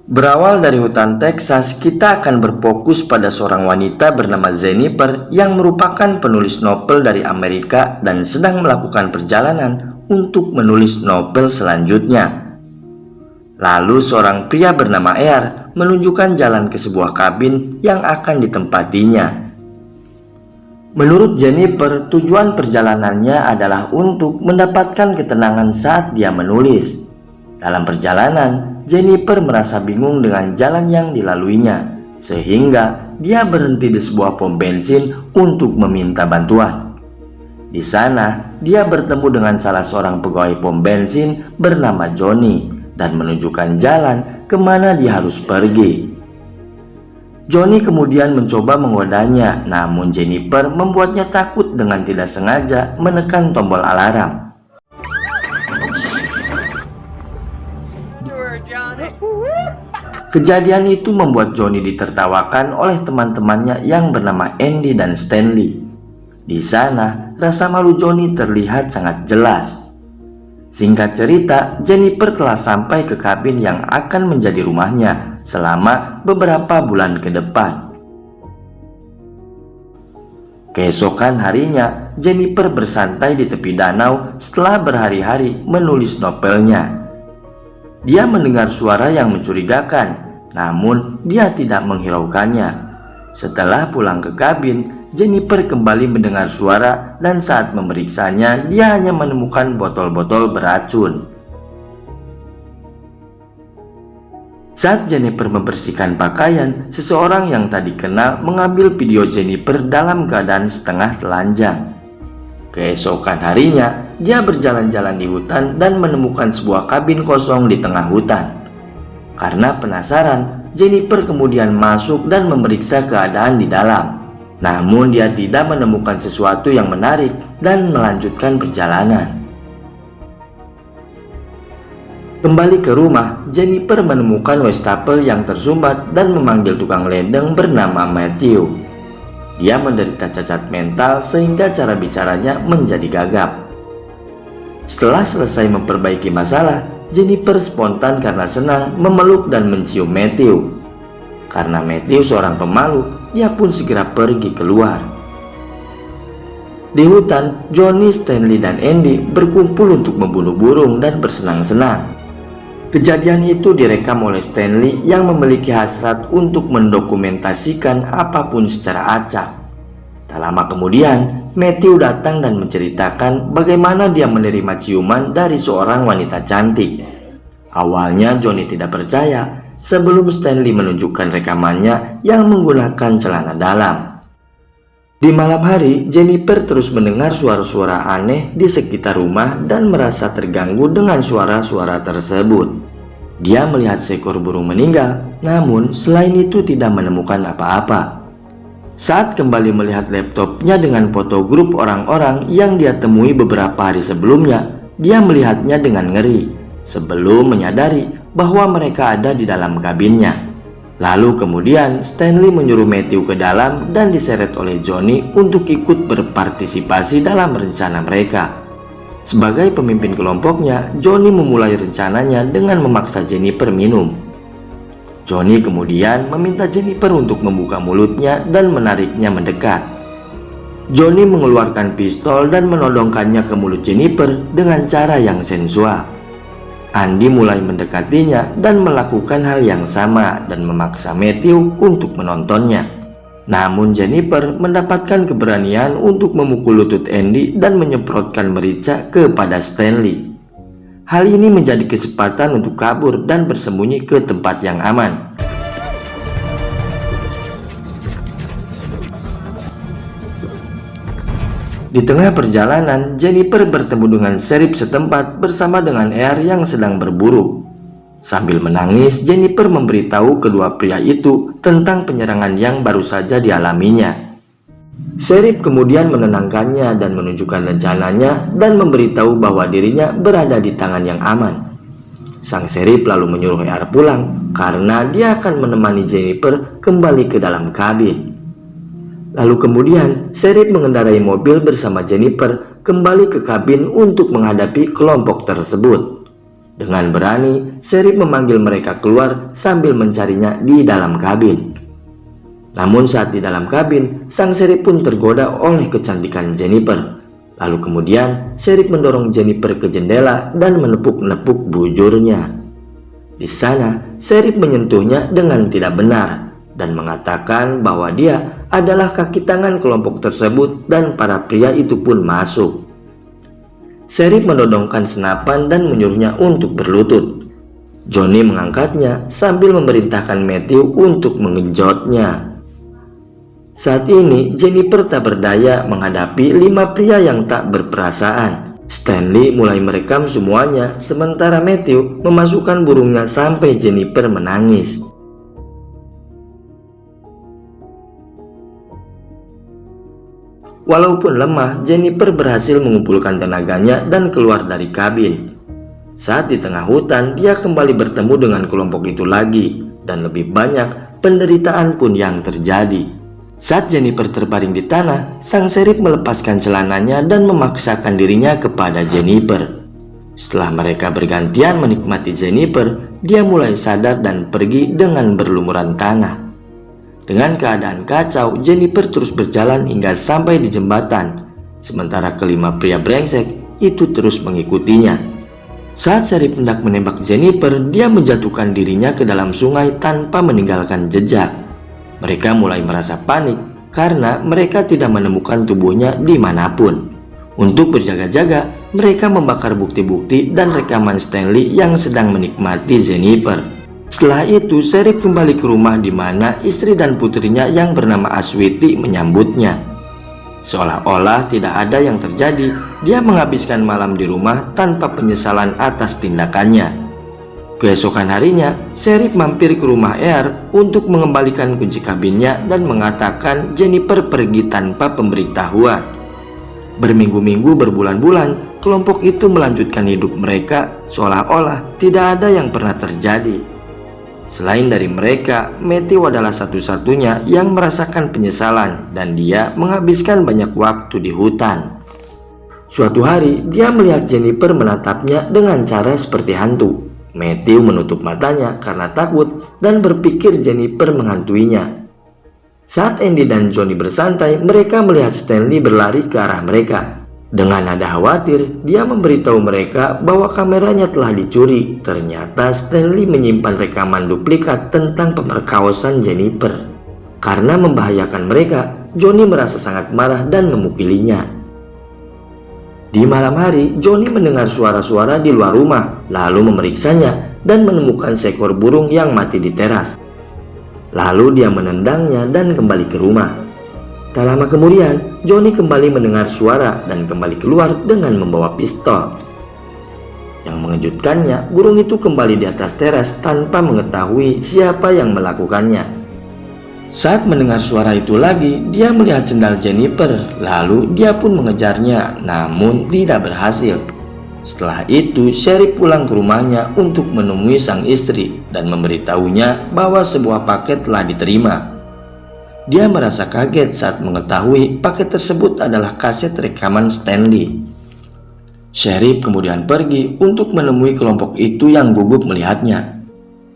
Berawal dari hutan Texas, kita akan berfokus pada seorang wanita bernama Jennifer yang merupakan penulis novel dari Amerika dan sedang melakukan perjalanan untuk menulis novel selanjutnya. Lalu seorang pria bernama Air menunjukkan jalan ke sebuah kabin yang akan ditempatinya. Menurut Jennifer, tujuan perjalanannya adalah untuk mendapatkan ketenangan saat dia menulis. Dalam perjalanan, Jennifer merasa bingung dengan jalan yang dilaluinya, sehingga dia berhenti di sebuah pom bensin untuk meminta bantuan. Di sana, dia bertemu dengan salah seorang pegawai pom bensin bernama Johnny dan menunjukkan jalan kemana dia harus pergi. Johnny kemudian mencoba menggodanya, namun Jennifer membuatnya takut dengan tidak sengaja menekan tombol alarm. Kejadian itu membuat Johnny ditertawakan oleh teman-temannya yang bernama Andy dan Stanley. Di sana, rasa malu Johnny terlihat sangat jelas. Singkat cerita, Jennifer telah sampai ke kabin yang akan menjadi rumahnya selama beberapa bulan ke depan. Keesokan harinya, Jennifer bersantai di tepi danau setelah berhari-hari menulis novelnya. Dia mendengar suara yang mencurigakan, namun dia tidak menghiraukannya. Setelah pulang ke kabin, Jennifer kembali mendengar suara dan saat memeriksanya, dia hanya menemukan botol-botol beracun. Saat Jennifer membersihkan pakaian, seseorang yang tadi kenal mengambil video Jennifer dalam keadaan setengah telanjang. Keesokan harinya, dia berjalan-jalan di hutan dan menemukan sebuah kabin kosong di tengah hutan. Karena penasaran, Jennifer kemudian masuk dan memeriksa keadaan di dalam. Namun dia tidak menemukan sesuatu yang menarik dan melanjutkan perjalanan. Kembali ke rumah, Jennifer menemukan wastafel yang tersumbat dan memanggil tukang ledeng bernama Matthew. Dia menderita cacat mental sehingga cara bicaranya menjadi gagap. Setelah selesai memperbaiki masalah, Jennifer spontan karena senang memeluk dan mencium Matthew. Karena Matthew seorang pemalu, dia pun segera pergi keluar. Di hutan, Johnny, Stanley, dan Andy berkumpul untuk membunuh burung dan bersenang-senang. Kejadian itu direkam oleh Stanley yang memiliki hasrat untuk mendokumentasikan apapun secara acak. Tak lama kemudian, Matthew datang dan menceritakan bagaimana dia menerima ciuman dari seorang wanita cantik. Awalnya Johnny tidak percaya sebelum Stanley menunjukkan rekamannya yang menggunakan celana dalam. Di malam hari, Jennifer terus mendengar suara-suara aneh di sekitar rumah dan merasa terganggu dengan suara-suara tersebut. Dia melihat seekor burung meninggal, namun selain itu tidak menemukan apa-apa. Saat kembali melihat laptopnya dengan foto grup orang-orang yang dia temui beberapa hari sebelumnya, dia melihatnya dengan ngeri, sebelum menyadari bahwa mereka ada di dalam kabinnya. Lalu kemudian Stanley menyuruh Matthew ke dalam dan diseret oleh Johnny untuk ikut berpartisipasi dalam rencana mereka. Sebagai pemimpin kelompoknya, Johnny memulai rencananya dengan memaksa Jennifer minum. Johnny kemudian meminta Jennifer untuk membuka mulutnya dan menariknya mendekat. Johnny mengeluarkan pistol dan menodongkannya ke mulut Jennifer dengan cara yang sensual. Andy mulai mendekatinya dan melakukan hal yang sama dan memaksa Matthew untuk menontonnya. Namun Jennifer mendapatkan keberanian untuk memukul lutut Andy dan menyemprotkan merica kepada Stanley. Hal ini menjadi kesempatan untuk kabur dan bersembunyi ke tempat yang aman. Di tengah perjalanan, Jennifer bertemu dengan sheriff setempat bersama dengan Air yang sedang berburu. Sambil menangis, Jennifer memberitahu kedua pria itu tentang penyerangan yang baru saja dialaminya. Sheriff kemudian menenangkannya dan menunjukkan rencananya dan memberitahu bahwa dirinya berada di tangan yang aman. Sang sheriff lalu menyuruh Air pulang karena dia akan menemani Jennifer kembali ke dalam kabin. Lalu kemudian, sheriff mengendarai mobil bersama Jennifer kembali ke kabin untuk menghadapi kelompok tersebut. Dengan berani, Sheriff memanggil mereka keluar sambil mencarinya di dalam kabin. Namun saat di dalam kabin, sang Sheriff pun tergoda oleh kecantikan Jennifer. Lalu kemudian, Sheriff mendorong Jennifer ke jendela dan menepuk-nepuk bujurnya. Di sana, Sheriff menyentuhnya dengan tidak benar dan mengatakan bahwa dia adalah kaki tangan kelompok tersebut dan para pria itu pun masuk. Sheriff menodongkan senapan dan menyuruhnya untuk berlutut. Johnny mengangkatnya sambil memerintahkan Matthew untuk mengenjotnya. Saat ini Jennifer tak berdaya menghadapi 5 pria yang tak berperasaan. Stanley mulai merekam semuanya, sementara Matthew memasukkan burungnya sampai Jennifer menangis. Walaupun lemah, Jennifer berhasil mengumpulkan tenaganya dan keluar dari kabin. Saat di tengah hutan, dia kembali bertemu dengan kelompok itu lagi, dan lebih banyak penderitaan pun yang terjadi. Saat Jennifer terbaring di tanah, sang Sheriff melepaskan celananya dan memaksakan dirinya kepada Jennifer. Setelah mereka bergantian menikmati Jennifer, dia mulai sadar dan pergi dengan berlumuran tanah. Dengan keadaan kacau, Jennifer terus berjalan hingga sampai di jembatan, sementara kelima pria brengsek itu terus mengikutinya. Saat Sheriff hendak menembak Jennifer, dia menjatuhkan dirinya ke dalam sungai tanpa meninggalkan jejak. Mereka mulai merasa panik karena mereka tidak menemukan tubuhnya dimanapun. Untuk berjaga-jaga, mereka membakar bukti-bukti dan rekaman Stanley yang sedang menikmati Jennifer. Setelah itu, Sheriff kembali ke rumah di mana istri dan putrinya yang bernama Aswiti menyambutnya. Seolah-olah tidak ada yang terjadi, dia menghabiskan malam di rumah tanpa penyesalan atas tindakannya. Keesokan harinya, Sheriff mampir ke rumah Earl untuk mengembalikan kunci kabinnya dan mengatakan Jennifer pergi tanpa pemberitahuan. Berminggu-minggu berbulan-bulan, kelompok itu melanjutkan hidup mereka seolah-olah tidak ada yang pernah terjadi. Selain dari mereka, Matthew adalah satu-satunya yang merasakan penyesalan dan dia menghabiskan banyak waktu di hutan. Suatu hari, dia melihat Jennifer menatapnya dengan cara seperti hantu. Matthew menutup matanya karena takut dan berpikir Jennifer menghantuinya. Saat Andy dan Johnny bersantai, mereka melihat Stanley berlari ke arah mereka. Dengan nada khawatir, dia memberitahu mereka bahwa kameranya telah dicuri. Ternyata Stanley menyimpan rekaman duplikat tentang pemerkosaan Jennifer. Karena membahayakan mereka, Johnny merasa sangat marah dan memukilinya. Di malam hari, Johnny mendengar suara-suara di luar rumah, lalu memeriksanya dan menemukan seekor burung yang mati di teras. Lalu dia menendangnya dan kembali ke rumah. Tak lama kemudian, Johnny kembali mendengar suara dan kembali keluar dengan membawa pistol. Yang mengejutkannya, burung itu kembali di atas teras tanpa mengetahui siapa yang melakukannya. Saat mendengar suara itu lagi, dia melihat sendal Jennifer, lalu dia pun mengejarnya, namun tidak berhasil. Setelah itu, Sheriff pulang ke rumahnya untuk menemui sang istri dan memberitahunya bahwa sebuah paket telah diterima. Dia merasa kaget saat mengetahui paket tersebut adalah kaset rekaman Stanley. Sheriff kemudian pergi untuk menemui kelompok itu yang gugup melihatnya.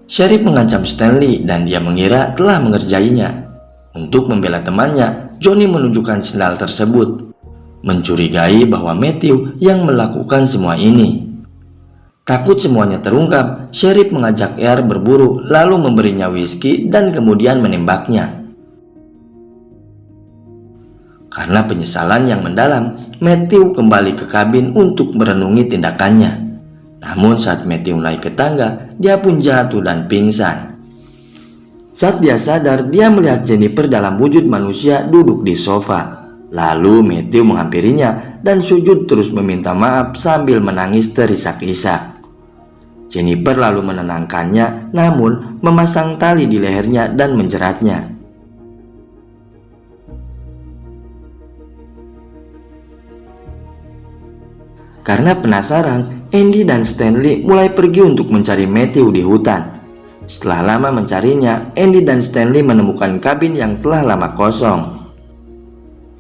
Sheriff mengancam Stanley dan dia mengira telah mengerjainya. Untuk membela temannya, Johnny menunjukkan sendal tersebut, mencurigai bahwa Matthew yang melakukan semua ini. Takut semuanya terungkap, Sheriff mengajak Earl berburu lalu memberinya whisky dan kemudian menembaknya. Karena penyesalan yang mendalam, Matthew kembali ke kabin untuk merenungi tindakannya. Namun saat Matthew naik ke tangga, dia pun jatuh dan pingsan. Saat dia sadar, dia melihat Jennifer dalam wujud manusia duduk di sofa. Lalu Matthew menghampirinya dan sujud terus meminta maaf sambil menangis terisak-isak. Jennifer lalu menenangkannya, namun memasang tali di lehernya dan menjeratnya. Karena penasaran, Andy dan Stanley mulai pergi untuk mencari Matthew di hutan. Setelah lama mencarinya, Andy dan Stanley menemukan kabin yang telah lama kosong.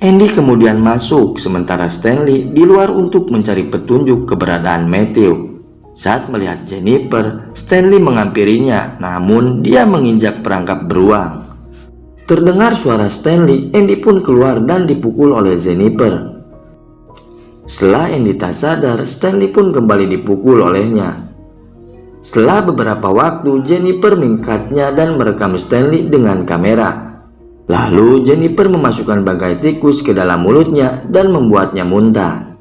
Andy kemudian masuk, sementara Stanley di luar untuk mencari petunjuk keberadaan Matthew. Saat melihat Jennifer, Stanley menghampirinya, namun dia menginjak perangkap beruang. Terdengar suara Stanley, Andy pun keluar dan dipukul oleh Jennifer. Setelah Andy tak sadar, Stanley pun kembali dipukul olehnya. Setelah beberapa waktu, Jennifer mengikatnya dan merekam Stanley dengan kamera. Lalu Jennifer memasukkan bangkai tikus ke dalam mulutnya dan membuatnya muntah.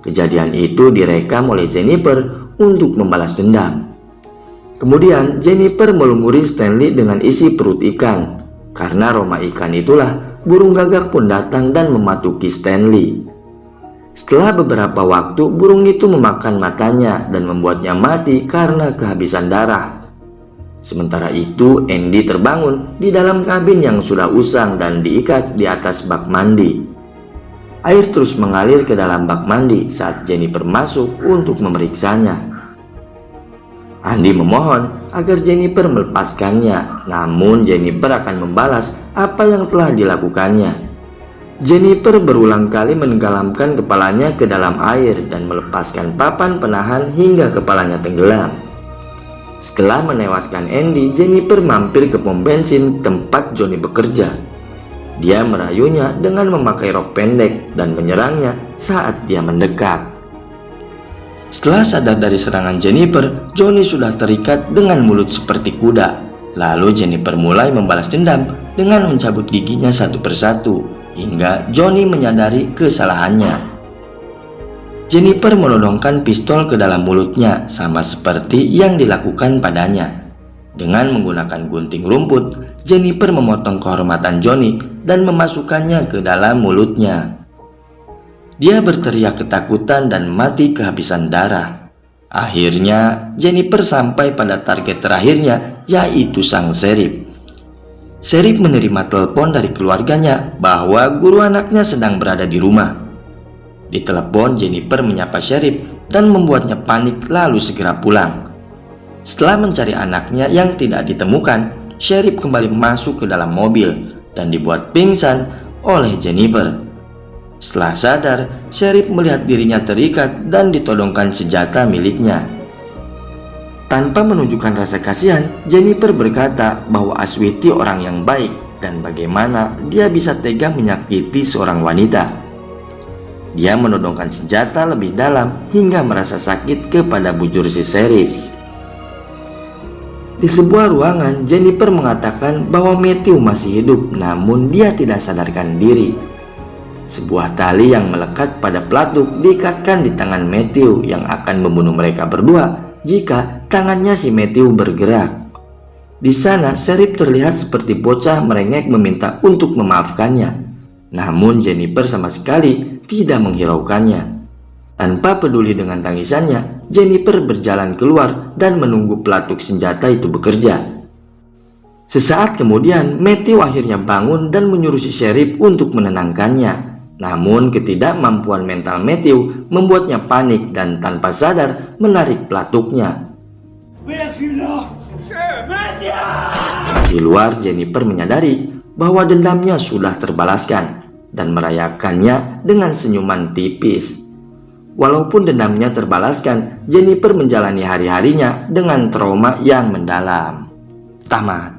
Kejadian itu direkam oleh Jennifer untuk membalas dendam. Kemudian Jennifer melumuri Stanley dengan isi perut ikan. Karena aroma ikan itulah burung gagak pun datang dan mematuki Stanley. Setelah beberapa waktu, burung itu memakan matanya dan membuatnya mati karena kehabisan darah. Sementara itu, Andy terbangun di dalam kabin yang sudah usang dan diikat di atas bak mandi. Air terus mengalir ke dalam bak mandi saat Jennifer masuk untuk memeriksanya. Andy memohon agar Jennifer melepaskannya, namun Jennifer akan membalas apa yang telah dilakukannya. Jennifer berulang kali menenggelamkan kepalanya ke dalam air dan melepaskan papan penahan hingga kepalanya tenggelam. Setelah menewaskan Andy, Jennifer mampir ke pom bensin tempat Johnny bekerja. Dia merayunya dengan memakai rok pendek dan menyerangnya saat dia mendekat. Setelah sadar dari serangan Jennifer, Johnny sudah terikat dengan mulut seperti kuda. Lalu Jennifer mulai membalas dendam dengan mencabut giginya satu persatu, hingga Johnny menyadari kesalahannya. Jennifer menodongkan pistol ke dalam mulutnya sama seperti yang dilakukan padanya. Dengan menggunakan gunting rumput, Jennifer memotong kehormatan Johnny dan memasukkannya ke dalam mulutnya. Dia berteriak ketakutan dan mati kehabisan darah. Akhirnya, Jennifer sampai pada target terakhirnya, yaitu sang sheriff. Sheriff menerima telepon dari keluarganya bahwa guru anaknya sedang berada di rumah. Di telepon, Jennifer menyapa sheriff dan membuatnya panik lalu segera pulang. Setelah mencari anaknya yang tidak ditemukan, sheriff kembali masuk ke dalam mobil dan dibuat pingsan oleh Jennifer. Setelah sadar, sheriff melihat dirinya terikat dan ditodongkan senjata miliknya. Tanpa menunjukkan rasa kasihan, Jennifer berkata bahwa Aswiti orang yang baik dan bagaimana dia bisa tega menyakiti seorang wanita. Dia menodongkan senjata lebih dalam hingga merasa sakit kepada bujur si sheriff. Di sebuah ruangan, Jennifer mengatakan bahwa Matthew masih hidup, namun dia tidak sadarkan diri. Sebuah tali yang melekat pada pelatuk diikatkan di tangan Matthew yang akan membunuh mereka berdua jika tangannya si Matthew bergerak. Di sana, sheriff terlihat seperti bocah merengek meminta untuk memaafkannya. Namun Jennifer sama sekali tidak menghiraukannya. Tanpa peduli dengan tangisannya, Jennifer berjalan keluar dan menunggu pelatuk senjata itu bekerja. Sesaat kemudian, Matthew akhirnya bangun dan menyuruh si sheriff untuk menenangkannya. Namun ketidakmampuan mental Matthew membuatnya panik dan tanpa sadar menarik pelatuknya. Di luar, Jennifer menyadari bahwa dendamnya sudah terbalaskan dan merayakannya dengan senyuman tipis. Walaupun dendamnya terbalaskan, Jennifer menjalani hari-harinya dengan trauma yang mendalam. Tamat.